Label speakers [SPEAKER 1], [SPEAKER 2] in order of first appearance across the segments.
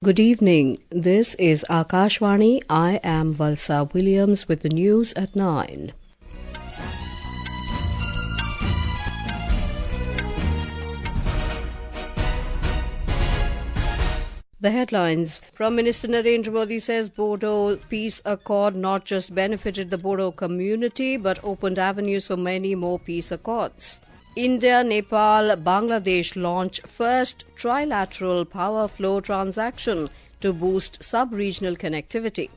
[SPEAKER 1] Good evening. This is Akashvani. I am Valsa Williams with the news at 9. The headlines. Prime Minister Narendra Modi says Bodo Peace Accord not just benefited the Bodo community but opened avenues for many more peace accords. India, Nepal, Bangladesh launch first trilateral power flow transaction to boost sub-regional connectivity.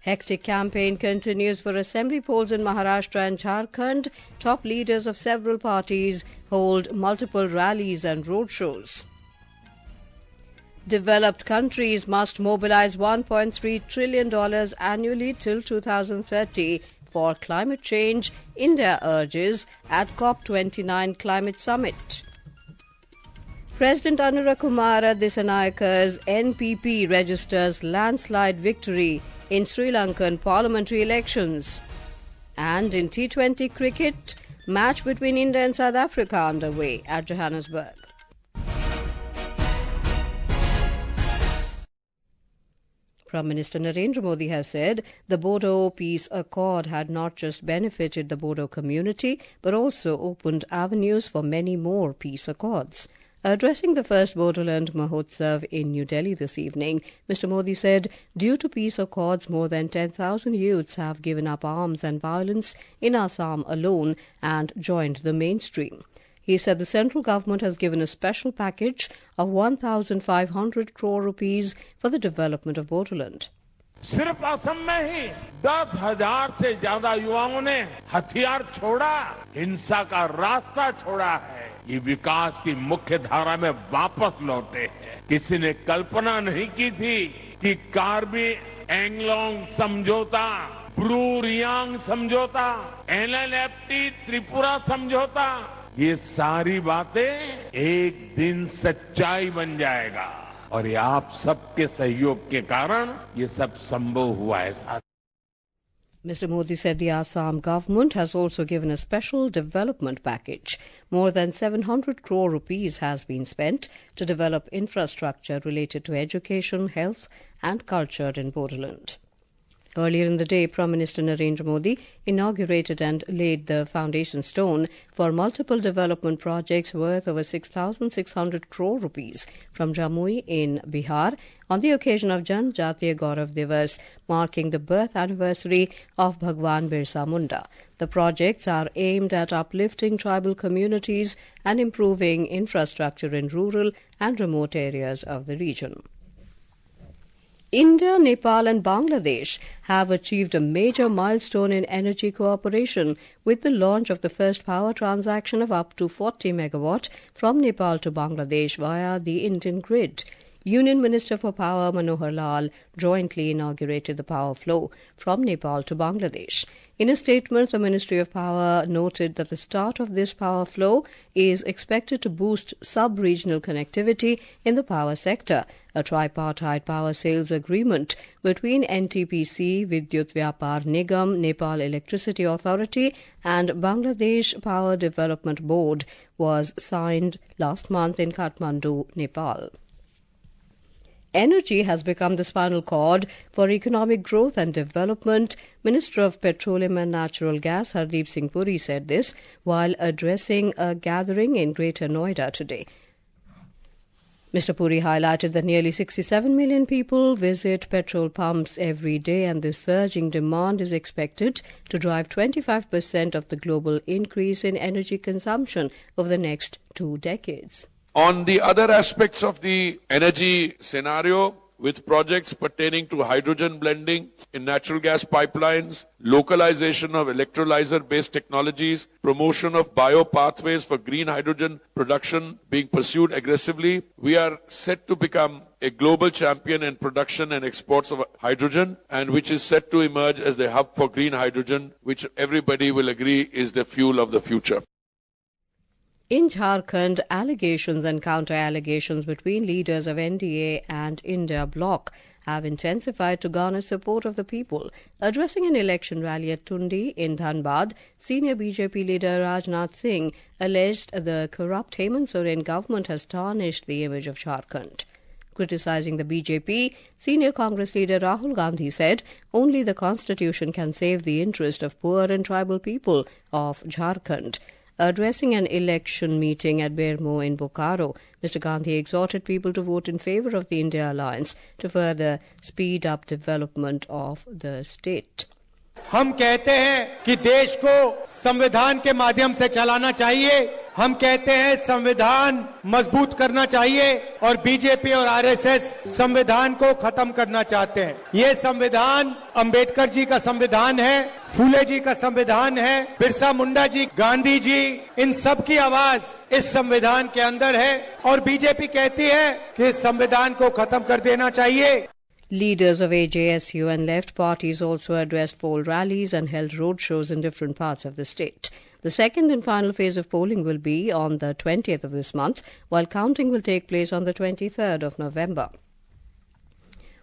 [SPEAKER 1] Hectic campaign continues for assembly polls in Maharashtra and Jharkhand. Top leaders of several parties hold multiple rallies and roadshows. Developed countries must mobilize $1.3 trillion annually till 2030 for climate change, India urges at COP29 climate summit. President Anura Kumara Dissanayaka's NPP registers landslide victory in Srilankan parliamentary elections. And in T20 cricket, match between India and South Africa underway at Johannesburg. Prime Minister Narendra Modi has said the Bodo Peace Accord had not just benefited the Bodo community but also opened avenues for many more peace accords. Addressing the first Bodoland Mahotsav in New Delhi this evening, Mr. Modi said, due to peace accords, more than 10,000 youths have given up arms and violence in Assam alone and joined the mainstream. He said the central government has given a special package of 1,500 crore rupees for the development of Bodoland.
[SPEAKER 2] सिर्फ असम में ही 10,000 से ज्यादा युवाओं ने हथियार छोड़ा, हिंसा का रास्ता छोड़ा है। ये विकास की मुख्य धारा में वापस लौटे हैं। किसी ने कल्पना नहीं की थी कि कार्बी एंगलोंग समझौता, ब्रू रियांग समझौता, एलएलएफटी त्रिपुरा समझौता, ये सारी बातें एक दिन सच्चाई बन जाएगा और ये आप सबके सहयोग के कारण ये सब संभव हुआ है।
[SPEAKER 1] Mr. Modi said the Assam government has also given a special development package. More than 700 crore rupees has been spent to develop infrastructure related to education, health and culture in Bodoland. Earlier in the day, Prime Minister Narendra Modi inaugurated and laid the foundation stone for multiple development projects worth over 6,600 crore rupees from Jamui in Bihar on the occasion of Janjatiya Gaurav Divas, marking the birth anniversary of Bhagwan Birsa Munda. The projects are aimed at uplifting tribal communities and improving infrastructure in rural and remote areas of the region. India, Nepal and Bangladesh have achieved a major milestone in energy cooperation with the launch of the first power transaction of up to 40 megawatt from Nepal to Bangladesh via the Indian grid. Union Minister for Power Manohar Lal jointly inaugurated the power flow from Nepal to Bangladesh. In a statement, the Ministry of Power noted that the start of this power flow is expected to boost sub-regional connectivity in the power sector. A tripartite power sales agreement between NTPC, Vidyut Vyapar Nigam, Nepal Electricity Authority and Bangladesh Power Development Board was signed last month in Kathmandu, Nepal. Energy has become the spinal cord for economic growth and development. Minister of Petroleum and Natural Gas Hardeep Singh Puri said this while addressing a gathering in Greater Noida today. Mr. Puri highlighted that nearly 67 million people visit petrol pumps every day and this surging demand is expected to drive 25% of the global increase in energy consumption over the next 2 decades.
[SPEAKER 3] On the other aspects of the energy scenario, with projects pertaining to hydrogen blending in natural gas pipelines, localization of electrolyzer-based technologies, promotion of bio-pathways for green hydrogen production being pursued aggressively, we are set to become a global champion in production and exports of hydrogen, and which is set to emerge as the hub for green hydrogen, which everybody will agree is the fuel of the future.
[SPEAKER 1] In Jharkhand, allegations and counter-allegations between leaders of NDA and India bloc have intensified to garner support of the people. Addressing an election rally at Tundi in Dhanbad, senior BJP leader Rajnath Singh alleged the corrupt Hemant Soren government has tarnished the image of Jharkhand. Criticizing the BJP, senior Congress leader Rahul Gandhi said only the constitution can save the interest of poor and tribal people of Jharkhand. Addressing an election meeting at Bermo in Bokaro, Mr. Gandhi exhorted people to vote in favour of the India alliance to further speed up development of the state.
[SPEAKER 4] हम कहते हैं कि देश को संविधान के माध्यम से चलाना चाहिए, हम कहते हैं संविधान मजबूत करना चाहिए और बीजेपी और आरएसएस संविधान को खत्म करना चाहते हैं। ये संविधान अंबेडकर जी का संविधान है, फूले जी का संविधान है, बिरसा मुंडा जी, गांधी जी, इन सब की आवाज इस संविधान के अंदर है और बीजेपी कहती है कि इस संविधान को खत्म कर देना चाहिए।
[SPEAKER 1] Leaders of AJSU and left parties also addressed poll rallies and held roadshows in different parts of the state. The second and final phase of polling will be on the 20th of this month, while counting will take place on the 23rd of November.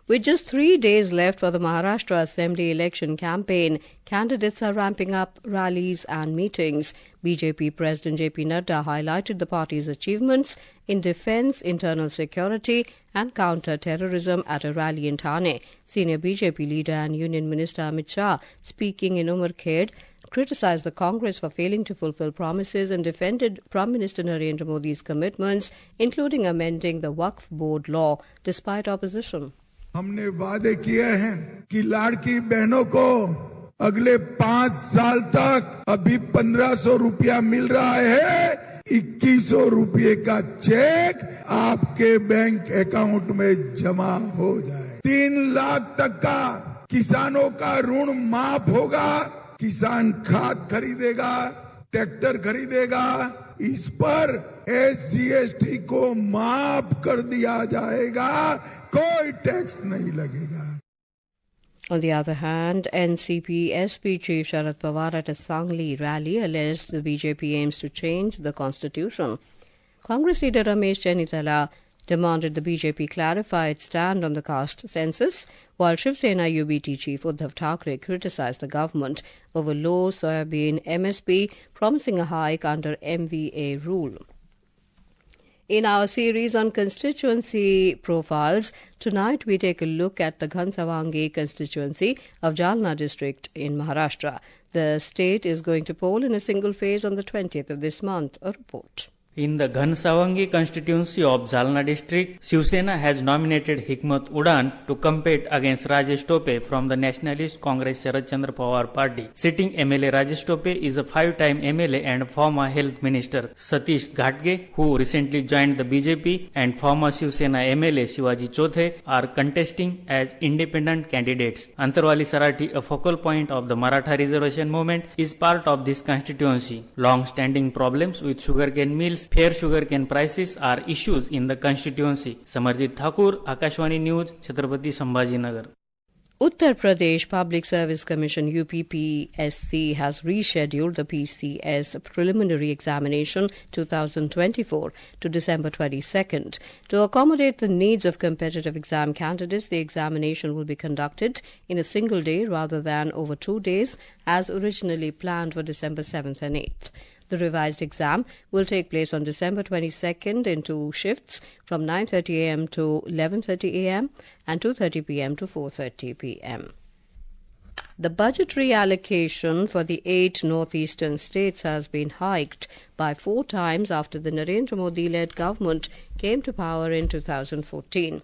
[SPEAKER 1] With just 3 days left for the Maharashtra Assembly election campaign, candidates are ramping up rallies and meetings. BJP President JP Nadda highlighted the party's achievements in defence, internal security and counter-terrorism at a rally in Thane. Senior BJP leader and Union Minister Amit Shah, speaking in Umarkhed, criticized the Congress for failing to fulfill promises and defended Prime Minister Narendra Modi's commitments, including amending the Waqf Board law, despite opposition.
[SPEAKER 5] हमने वादे किए हैं कि लाड़की बहनों को अगले 5 साल तक अभी 1500 रुपया मिल रहा है, 2100 रुपये का चेक आपके बैंक अकाउंट में जमा हो जाए। 3 लाख तक का किसानों का ऋण माफ होगा, किसान खाद खरीदेगा, ट्रैक्टर खरीदेगा, इस पर SGST को माफ कर दिया जाएगा, कोई टैक्स नहीं लगेगा।
[SPEAKER 1] On the other hand, NCP SP Chief Sharad Pawar at a Sangli rally alleged the BJP aims to change the constitution. Congress leader Ramesh Chenitala demanded the BJP clarify its stand on the caste census, while Shiv Sena UBT Chief Uddhav Thackeray criticized the government over low soybean MSP, promising a hike under MVA rule. In our series on constituency profiles, tonight we take a look at the Ghansavangi constituency of Jalna district in Maharashtra. The state is going to poll in a single phase on the 20th of this month. A report.
[SPEAKER 6] In the Ghansavangi constituency of Jalna district, Shiv Sena has nominated Hikmat Udan to compete against Rajesh Tope from the Nationalist Congress Sharad Chandra Pawar party. Sitting MLA Rajesh Tope is a 5-time MLA and former health minister. Satish Ghatge, who recently joined the BJP, and former Shiv Sena MLA Shivaji Chothe are contesting as independent candidates. Antarwali Sarathi, a focal point of the Maratha reservation movement, is part of this constituency. Long-standing problems with sugarcane mills, fair sugarcane prices are issues in the constituency. Samarjit Thakur, Akashwani News, Chhatrapati Sambhajinagar.
[SPEAKER 1] Uttar Pradesh Public Service Commission UPPSC has rescheduled the PCS preliminary examination 2024 to December 22nd. To accommodate the needs of competitive exam candidates, the examination will be conducted in a single day rather than over 2 days as originally planned for December 7th and 8th. The revised exam will take place on December 22nd in 2 shifts from 9:30 a.m. to 11:30 a.m. and 2:30 p.m. to 4:30 p.m. The budgetary allocation for the 8 northeastern states has been hiked by 4 times after the Narendra Modi-led government came to power in 2014.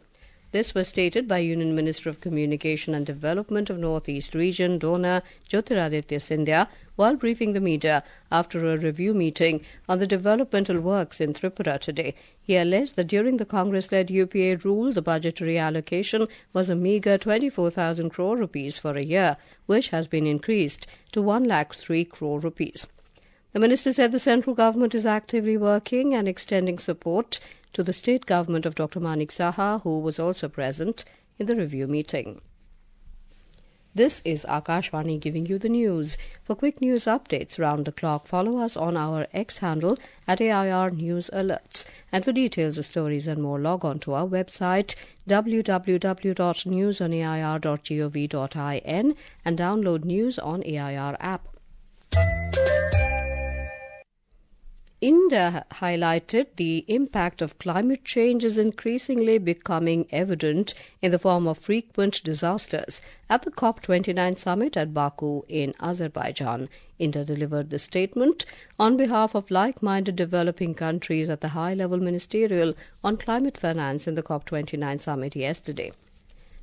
[SPEAKER 1] This was stated by Union Minister of Communication and Development of Northeast Region, Donor Jyotiraditya Scindia, while briefing the media after a review meeting on the developmental works in Tripura today. He alleged that during the Congress-led UPA rule, the budgetary allocation was a meagre 24,000 crore rupees for a year, which has been increased to 1,03,000 crore rupees. The minister said the central government is actively working and extending support to the state government of Dr. Manik Saha, who was also present in the review meeting. This is Akashvani giving you the news. For quick news updates round the clock, follow us on our X handle at AIR News Alerts. And for details of stories and more, log on to our website www.newsonair.gov.in and download news on AIR app. India highlighted the impact of climate change is increasingly becoming evident in the form of frequent disasters at the COP29 summit at Baku in Azerbaijan. India delivered the statement on behalf of like-minded developing countries at the high-level ministerial on climate finance in the COP29 summit yesterday.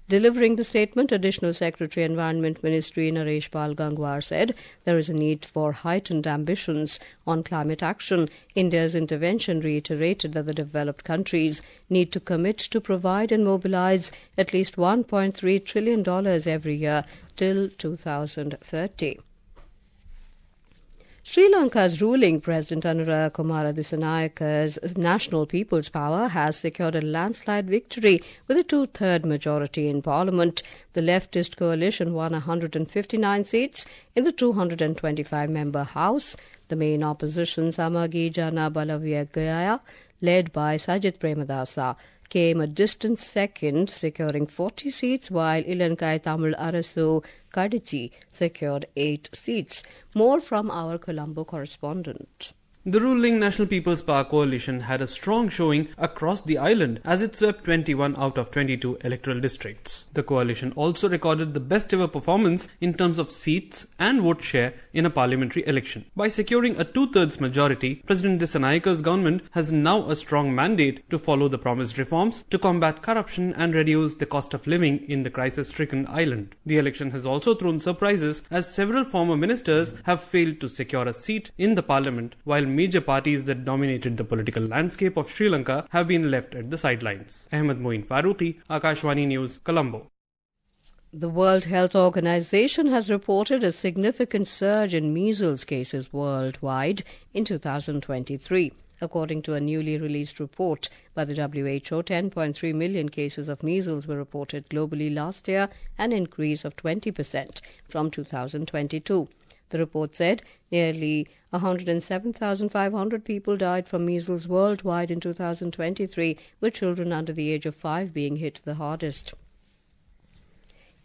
[SPEAKER 1] Delivering the statement, Additional Secretary Environment Ministry Naresh Pal Gangwar said there is a need for heightened ambitions on climate action. India's intervention reiterated that the developed countries need to commit to provide and mobilize at least $1.3 trillion every year till 2030. Sri Lanka's ruling President Anura Kumara Dissanayake's National People's Power has secured a landslide victory with a two-thirds majority in Parliament. The leftist coalition won 159 seats in the 225-member House. The main opposition, Samagi Jana Balavya, led by Sajid Premadasa, came a distant second, securing 40 seats, while Ilankai Tamil Arasu Kadichi secured 8 seats. More from our Colombo correspondent.
[SPEAKER 7] The ruling National People's Power coalition had a strong showing across the island as it swept 21 out of 22 electoral districts. The coalition also recorded the best ever performance in terms of seats and vote share in a parliamentary election. By securing a two-thirds majority, President Dissanayake's government has now a strong mandate to follow the promised reforms to combat corruption and reduce the cost of living in the crisis-stricken island. The election has also thrown surprises as several former ministers have failed to secure a seat in the parliament, while major parties that dominated the political landscape of Sri Lanka have been left at the sidelines. Ahmed Moin Farooqi, Akashwani News, Colombo.
[SPEAKER 1] The World Health Organization has reported a significant surge in measles cases worldwide in 2023. According to a newly released report by the WHO, 10.3 million cases of measles were reported globally last year, an increase of 20% from 2022. The report said nearly 107,500 people died from measles worldwide in 2023, with children under the age of 5 being hit the hardest.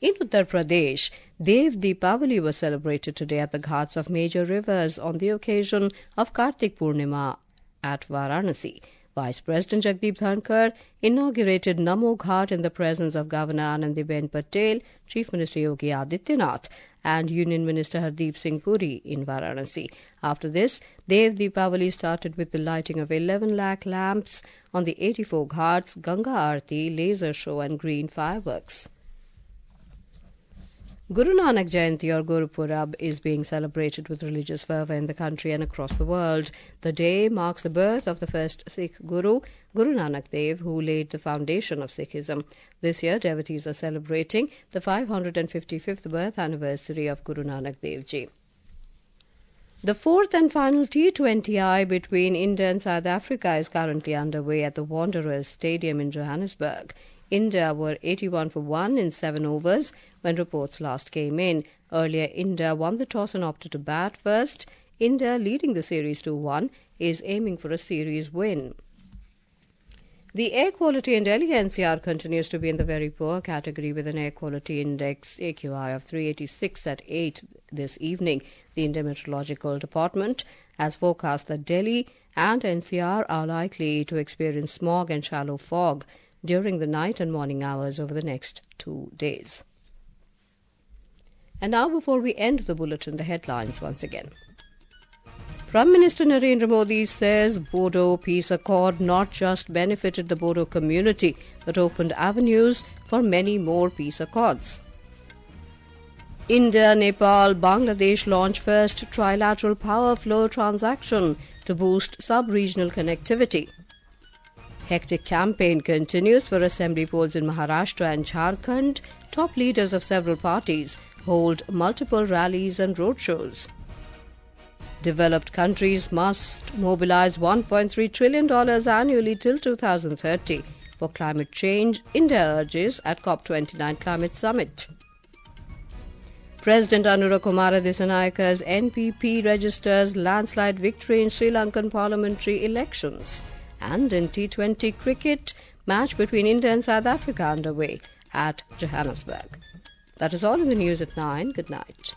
[SPEAKER 1] In Uttar Pradesh, Dev Deepavali was celebrated today at the ghats of major rivers on the occasion of Kartik Purnima at Varanasi. Vice President Jagdeep Dhankar inaugurated Namo Ghat in the presence of Governor Anandiben Patel, Chief Minister Yogi Adityanath, and Union Minister Hardeep Singh Puri in Varanasi. After this, Dev Deepavali started with the lighting of 11 lakh lamps on the 84 ghats, Ganga Aarti, laser show and green fireworks. Guru Nanak Jayanti or Guru Purab is being celebrated with religious fervour in the country and across the world. The day marks the birth of the first Sikh Guru, Guru Nanak Dev, who laid the foundation of Sikhism. This year, devotees are celebrating the 555th birth anniversary of Guru Nanak Dev Ji. The fourth and final T20I between India and South Africa is currently underway at the Wanderers Stadium in Johannesburg. India were 81 for 1 in 7 overs when reports last came in. Earlier, India won the toss and opted to bat first. India, leading the series 2-1, is aiming for a series win. The air quality in Delhi NCR continues to be in the very poor category with an air quality index AQI of 386 at 8 this evening. The Indian Meteorological Department has forecast that Delhi and NCR are likely to experience smog and shallow fog during the night and morning hours over the next 2 days. And now, before we end the bulletin, the headlines once again. Prime Minister Narendra Modi says Bodo Peace Accord not just benefited the Bodo community, but opened avenues for many more peace accords. India, Nepal, Bangladesh launch first trilateral power flow transaction to boost sub-regional connectivity. Hectic campaign continues for assembly polls in Maharashtra and Jharkhand. Top leaders of several parties hold multiple rallies and roadshows. Developed countries must mobilize $1.3 trillion annually till 2030 for climate change, India urges at COP29 Climate Summit. President Anura Kumara Dissanayake's NPP registers landslide victory in Sri Lankan parliamentary elections. And in T20 cricket, match between India and South Africa underway at Johannesburg. That is all in the news at 9. Good night.